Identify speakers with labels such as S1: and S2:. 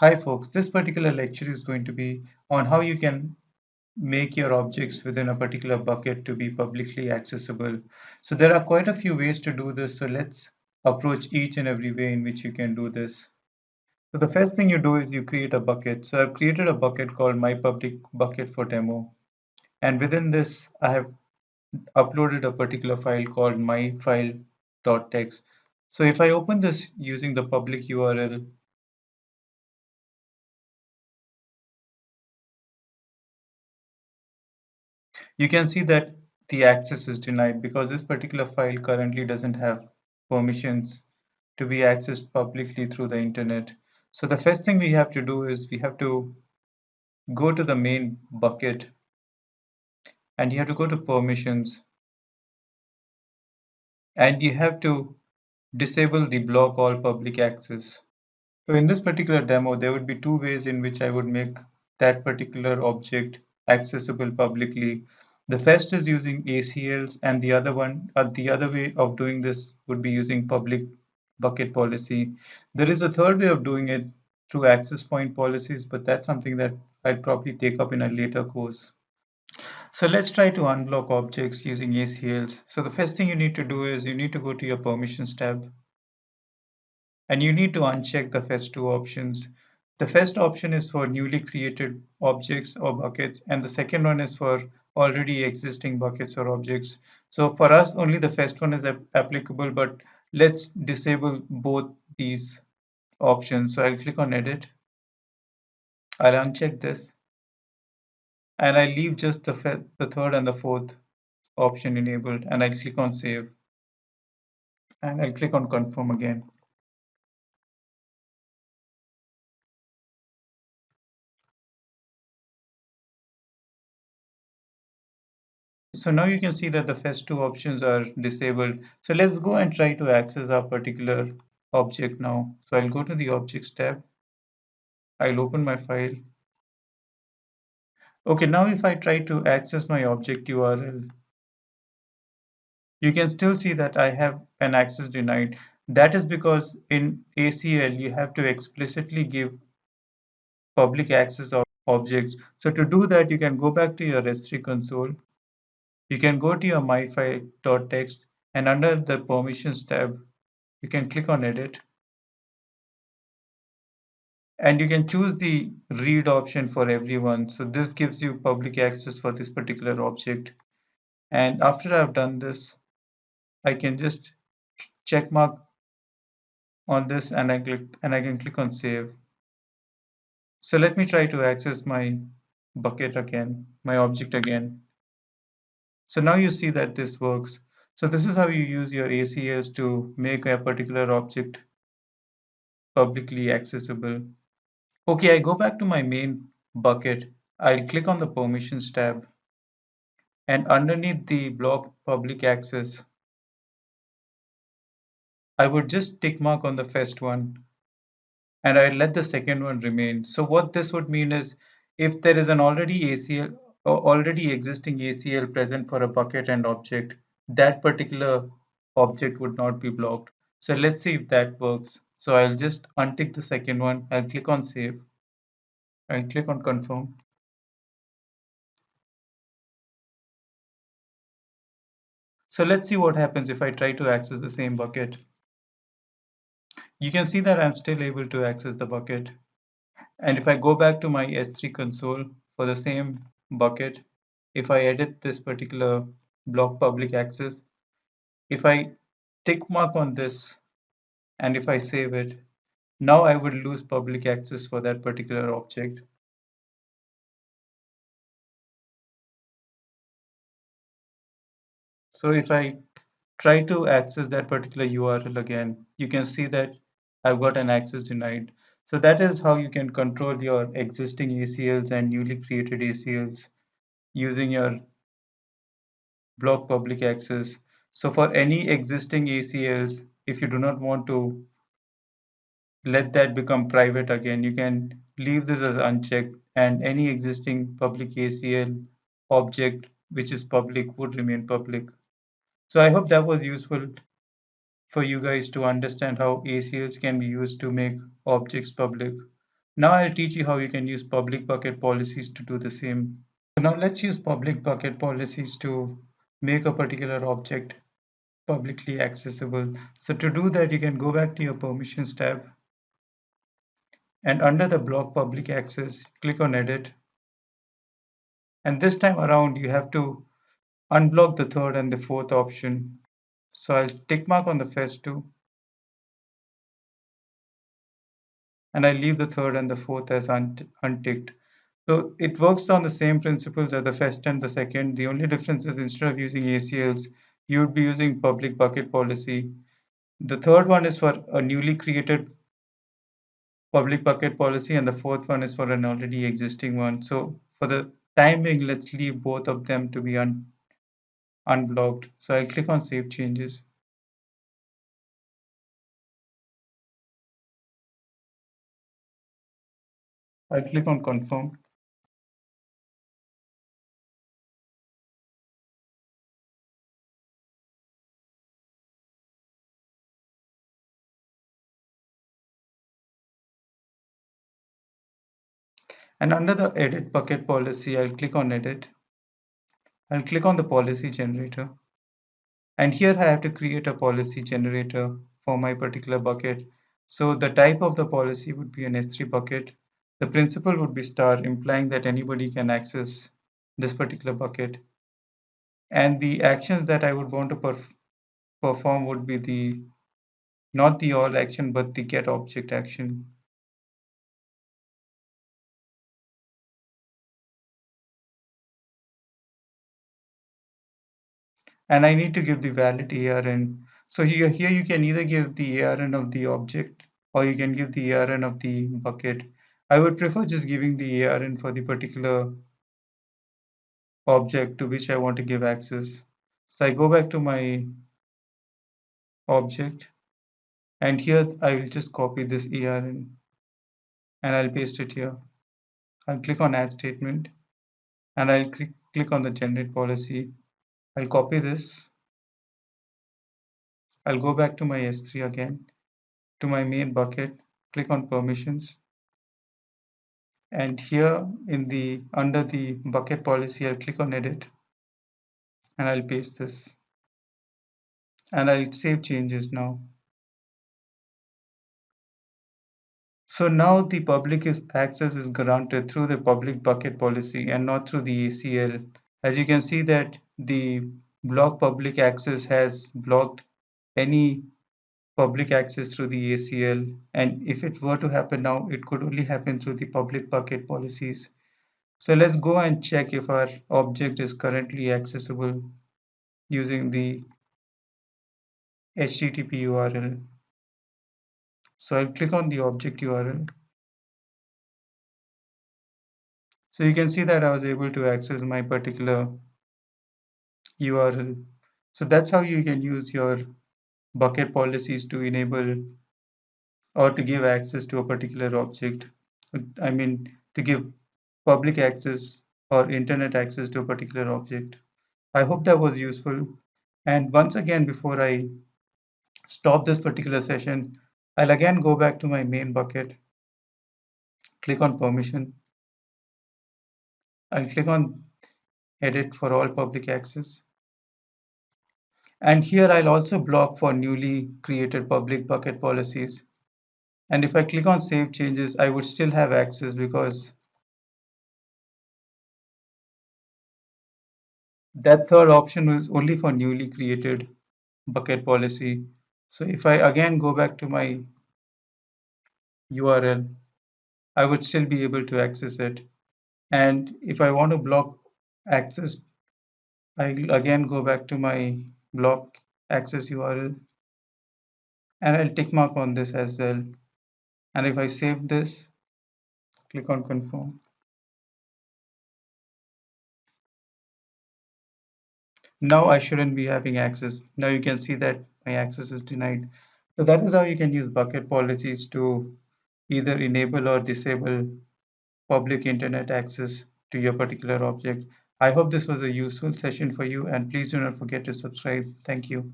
S1: Hi folks, this particular lecture is going to be on how you can make your objects within a particular bucket to be publicly accessible. So there are quite a few ways to do this, so let's approach each and every way in which you can do this. So the first thing you do is you create a bucket. So I've created a bucket called my public bucket for demo. And within this, I have uploaded a particular file called myfile.txt. So if I open this using the public URL, you can see that the access is denied because this particular file currently doesn't have permissions to be accessed publicly through the internet. So the first thing we have to do is we have to go to the main bucket and you have to go to permissions and you have to disable the block all public access. So in this particular demo, there would be two ways in which I would make that particular object accessible publicly. The first is using ACLs, and the other way of doing this would be using public bucket policy. There is a third way of doing it through access point policies, but that's something that I'd probably take up in a later course. So let's try to unblock objects using ACLs. So the first thing you need to do is you need to go to your permissions tab and you need to uncheck the first two options. The first option is for newly created objects or buckets, and the second one is for already existing buckets or objects. So for us, only the first one is applicable, but let's disable both these options. So I'll click on edit, I'll uncheck this, and I leave just the third and the fourth option enabled, and I'll click on save, and I'll click on confirm again. So now you can see that the first two options are disabled. So let's go and try to access our particular object now. So I'll go to the objects tab. I'll open my file. Okay, now if I try to access my object URL, you can still see that I have an access denied. That is because in ACL, you have to explicitly give public access of objects. So to do that, you can go back to your S3 console. You can go to your myfile.txt and under the permissions tab, you can click on edit and you can choose the read option for everyone. So this gives you public access for this particular object. And after I've done this, I can just check mark on this and I can click on save. So let me try to access my bucket again, my object again. So now you see that this works. So this is how you use your ACS to make a particular object publicly accessible. Okay, I go back to my main bucket. I'll click on the permissions tab and underneath the block public access, I would just tick mark on the first one and I let the second one remain. So what this would mean is if there is an already ACL or already existing ACL present for a bucket and object, that particular object would not be blocked. So let's see if that works. So I'll just untick the second one. I'll click on save and click on confirm. So let's see what happens if I try to access the same bucket. You can see that I'm still able to access the bucket. And if I go back to my S3 console for the same bucket, if I edit this particular block public access, if I tick mark on this and if I save it, now I would lose public access for that particular object. So if I try to access that particular URL again, you can see that I've got an access denied. So that is how you can control your existing ACLs and newly created ACLs using your block public access. So for any existing ACLs, if you do not want to let that become private again, you can leave this as unchecked and any existing public ACL object which is public would remain public. So I hope that was useful for you guys to understand how ACLs can be used to make objects public. Now I'll teach you how you can use public bucket policies to do the same. So now let's use public bucket policies to make a particular object publicly accessible. So to do that, you can go back to your permissions tab, and under the block public access, click on edit. And this time around, you have to unblock the third and the fourth option. So I'll tick mark on the first two, and I leave the third and the fourth as unticked. So it works on the same principles as the first and the second. The only difference is instead of using ACLs, you would be using public bucket policy. The third one is for a newly created public bucket policy, and the fourth one is for an already existing one. So for the time being, let's leave both of them to be unblocked. So I'll click on Save Changes. I'll click on Confirm. And under the Edit Bucket Policy, I'll click on Edit. I'll click on the Policy Generator. And here I have to create a policy generator for my particular bucket. So the type of the policy would be an S3 bucket. The principal would be star, implying that anybody can access this particular bucket. And the actions that I would want to perform would be the not the all action, but the get object action. And I need to give the valid ARN. So here you can either give the ARN of the object, or you can give the ARN of the bucket. I would prefer just giving the ARN for the particular object to which I want to give access. So I go back to my object, and here I will just copy this ARN and I'll paste it here. I'll click on add statement, and I'll click on the generate policy. I'll copy this. I'll go back to my S3 again, to my main bucket, click on permissions, and here in the under the bucket policy, I'll click on edit, and I'll paste this, and I'll save changes now. So now the public access is granted through the public bucket policy and not through the ACL. As you can see that the block public access has blocked any public access through the ACL, and if it were to happen now, it could only happen through the public bucket policies. So let's go and check if our object is currently accessible using the HTTP URL. So I'll click on the object URL. So you can see that I was able to access my particular URL. So that's how you can use your bucket policies to enable or to give access to a particular object. I mean, to give public access or internet access to a particular object. I hope that was useful. And once again, before I stop this particular session, I'll again go back to my main bucket, click on permission. I'll click on edit for all public access. And here I'll also block for newly created public bucket policies. And if I click on save changes, I would still have access because that third option was only for newly created bucket policy. So if I again go back to my URL, I would still be able to access it. And if I want to block access, I'll again go back to my block access URL, and I'll tick mark on this as well. And if I save this, click on confirm. Now I shouldn't be having access. Now you can see that my access is denied. So that is how you can use bucket policies to either enable or disable public internet access to your particular object. I hope this was a useful session for you, and please do not forget to subscribe. Thank you.